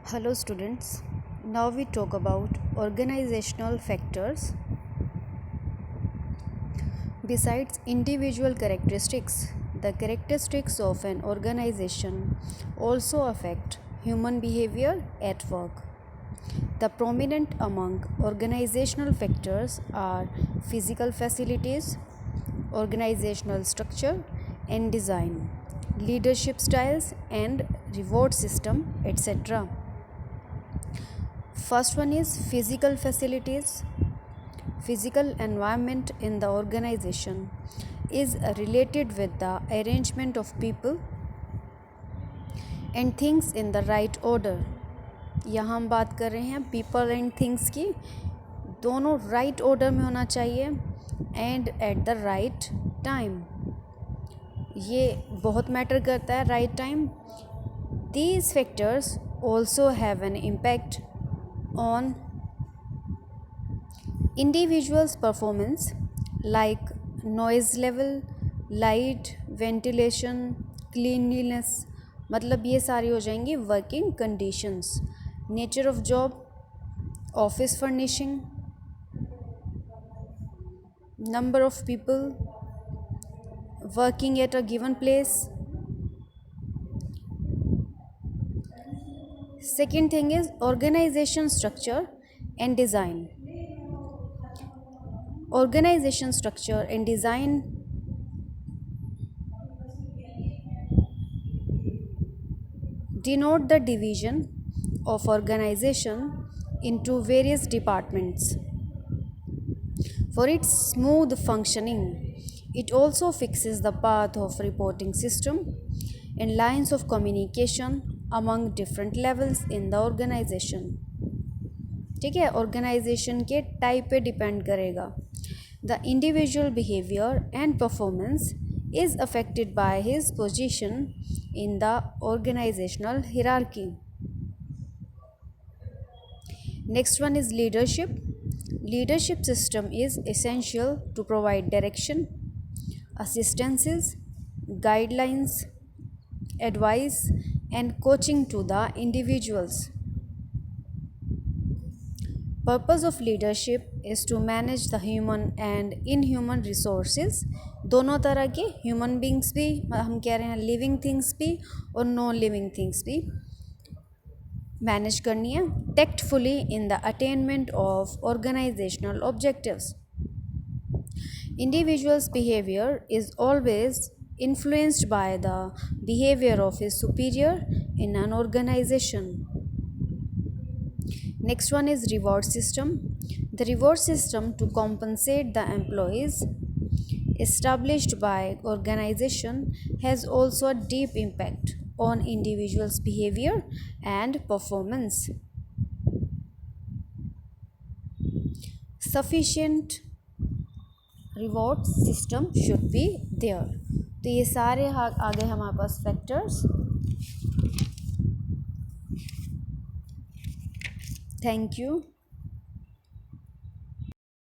Hello students, now we talk about organizational factors. Besides individual characteristics, the characteristics of an organization also affect human behavior at work. The prominent among organizational factors are physical facilities, organizational structure and design, leadership styles and reward system, etc. First one is physical facilities. Physical environment in the organization is related with the arrangement of people and things in the right order. यहाँ हम बात कर रहे हैं people and things की, दोनों right order में होना चाहिए and at the right time. ये बहुत matter करता है right time. These factors also have an impact on individuals' performance like noise level, light, ventilation, cleanliness. मतलब ये सारी हो जाएंगी working conditions. Nature of job, office furnishing, number of people working at a given place. Second thing is organization structure and design. Organization structure and design denote the division of organization into various departments. For its smooth functioning, it also fixes the path of reporting system and lines of communication among different levels in the organization. ठीक है, organisation के type पे depend करेगा. The individual behaviour and performance is affected by his position in the organisational hierarchy. Next one is leadership. Leadership system is essential to provide direction, assistances, guidelines, advice and coaching to the individuals. Purpose of leadership is to manage the human and inhuman resources. दोनों तरह के human beings भी, हम कह रहे हैं living things भी और non living things भी मैनेज करनी है tactfully in the attainment of organizational objectives. Individual's behavior is always influenced by the behavior of his superior in an organization. Next one is reward system. The reward system to compensate the employees established by organization has also a deep impact on individuals' behavior and performance. Sufficient reward system should be there. तो ये सारे आ गए हमारे पास factors. Thank you.